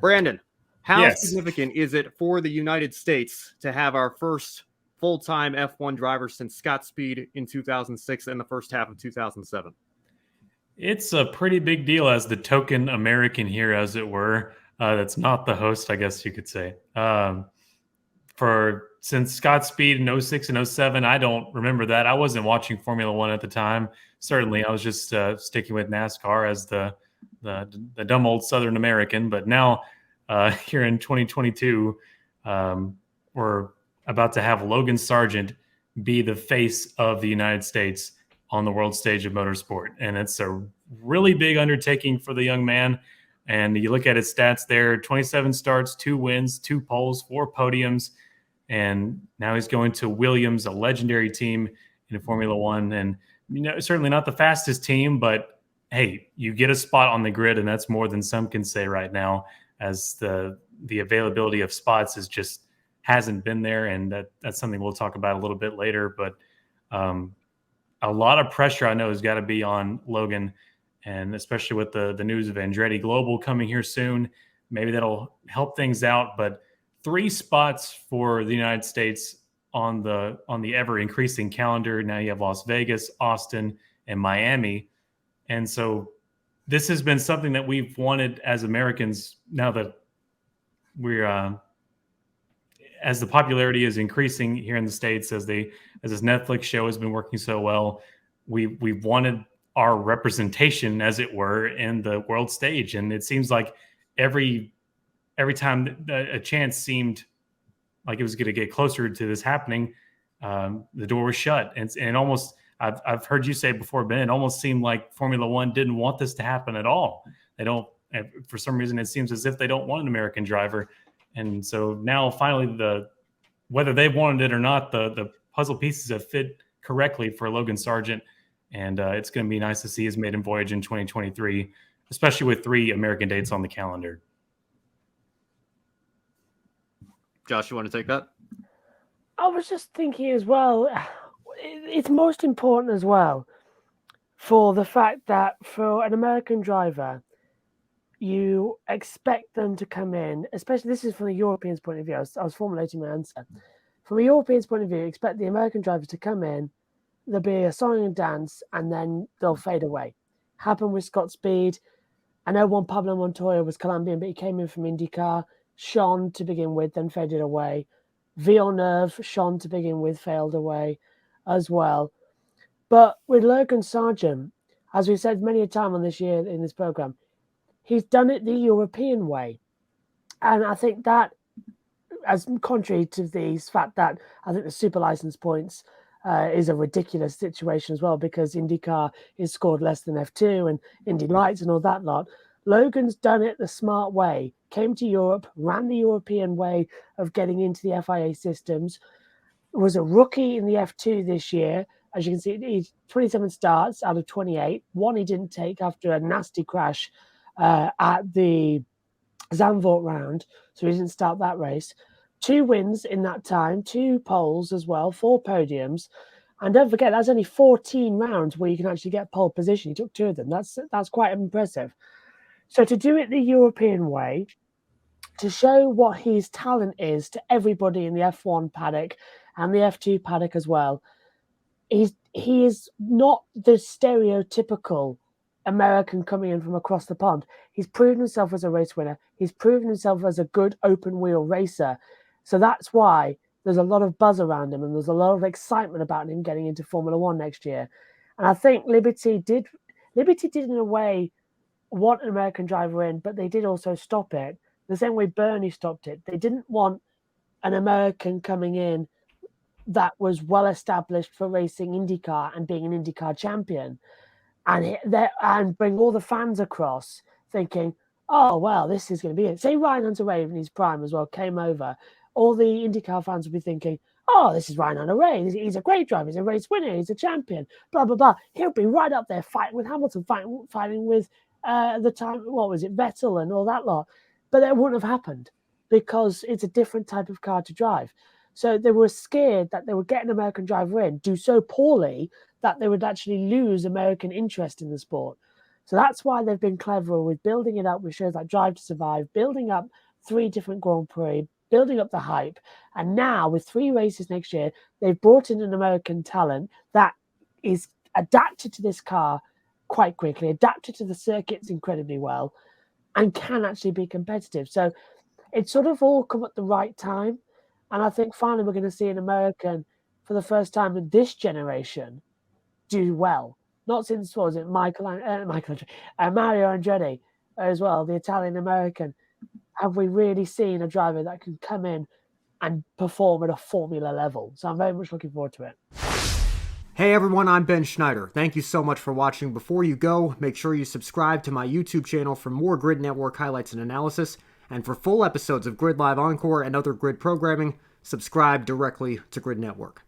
Brandon, how Yes. significant is it for the United States to have our first full-time F1 driver since Scott Speed in 2006 and the first half of 2007? It's a pretty big deal as the token American here, as it were. That's not the host, I guess you could say. For since Scott Speed in 06 and 07, I don't remember that. I wasn't watching Formula One at the time. Certainly, I was just sticking with NASCAR as the dumb old Southern American. But now, here in 2022, we're about to have Logan Sargeant be the face of the United States on the world stage of motorsport. And it's a really big undertaking for the young man. And you look at his stats there, 27 starts, 2 wins, 2 poles, 4 podiums. And now he's going to Williams, a legendary team in Formula One. And certainly not the fastest team, but hey, you get a spot on the grid, and that's more than some can say right now, as the availability of spots is just hasn't been there. And that's something we'll talk about a little bit later. But a lot of pressure I know has got to be on Logan, and especially with the news of Andretti Global coming here soon, maybe that'll help things out. But 3 spots for the United States on the ever increasing calendar. Now you have Las Vegas, Austin, and Miami. And so this has been something that we've wanted as Americans now that we're as the popularity is increasing here in the States, as this Netflix show has been working so well, we've wanted our representation, as it were, in the world stage. And it seems like every time a chance seemed like it was going to get closer to this happening, the door was shut. And almost, I've heard you say before, Ben, it almost seemed like Formula One didn't want this to happen at all. They don't, for some reason, it seems as if they don't want an American driver. And so now finally, whether they wanted it or not, the puzzle pieces have fit correctly for Logan Sargeant. And it's going to be nice to see his maiden voyage in 2023, especially with 3 American dates on the calendar. Josh, you want to take that? I was just thinking as well, it's most important as well for the fact that for an American driver, you expect them to come in, especially this is from the Europeans' point of view. I was formulating my answer. From a European's point of view, you expect the American drivers to come in, there'll be a song and dance, and then they'll fade away. Happened with Scott Speed. I know Juan Pablo Montoya was Colombian, but he came in from IndyCar, shone to begin with, then faded away. Villeneuve shone to begin with, failed away as well. But with Logan Sargeant, as we've said many a time on this year in this program, he's done it the European way. And I think that, as contrary to the fact that I think the super license points is a ridiculous situation as well, because IndyCar is scored less than F2 and Indy Lights and all that lot. Logan's done it the smart way, came to Europe, ran the European way of getting into the FIA systems, was a rookie in the F2 this year. As you can see, he's 27 starts out of 28. 1 he didn't take after a nasty crash at the Zandvoort round, so he didn't start that race. 2 wins in that time, 2 poles as well, 4 podiums. And don't forget, that's only 14 rounds where you can actually get pole position. He took 2 of them. That's quite impressive. So to do it the European way, to show what his talent is to everybody in the F1 paddock and the F2 paddock as well, he is not the stereotypical American coming in from across the pond. He's proven himself as a race winner. He's proven himself as a good open wheel racer. So that's why there's a lot of buzz around him and there's a lot of excitement about him getting into Formula One next year. And I think Liberty did in a way want an American driver in, but they did also stop it. The same way Bernie stopped it. They didn't want an American coming in that was well established for racing IndyCar and being an IndyCar champion, and bring all the fans across thinking, oh, well, this is going to be it. Say Ryan Hunter-Reay in his prime as well came over. All the IndyCar fans would be thinking, oh, this is Ryan Hunter-Reay. He's a great driver. He's a race winner. He's a champion. Blah, blah, blah. He'll be right up there fighting with Hamilton, fighting with the time, what was it, Vettel and all that lot. But that wouldn't have happened because it's a different type of car to drive. So they were scared that they would get an American driver in, do so poorly that they would actually lose American interest in the sport. So that's why they've been clever with building it up with shows like Drive to Survive, building up 3 different Grand Prix, building up the hype. And now with 3 races next year, they've brought in an American talent that is adapted to this car quite quickly, adapted to the circuits incredibly well, and can actually be competitive. So it's sort of all come at the right time. And I think finally we're going to see an American for the first time in this generation do well. Not since, what was it, Mario Andretti as well, the Italian American. Have we really seen a driver that can come in and perform at a Formula level? So I'm very much looking forward to it. Hey everyone, I'm Ben Schneider. Thank you so much for watching. Before you go, make sure you subscribe to my YouTube channel for more Grid Network highlights and analysis. And for full episodes of Grid Live Encore and other Grid programming, subscribe directly to Grid Network.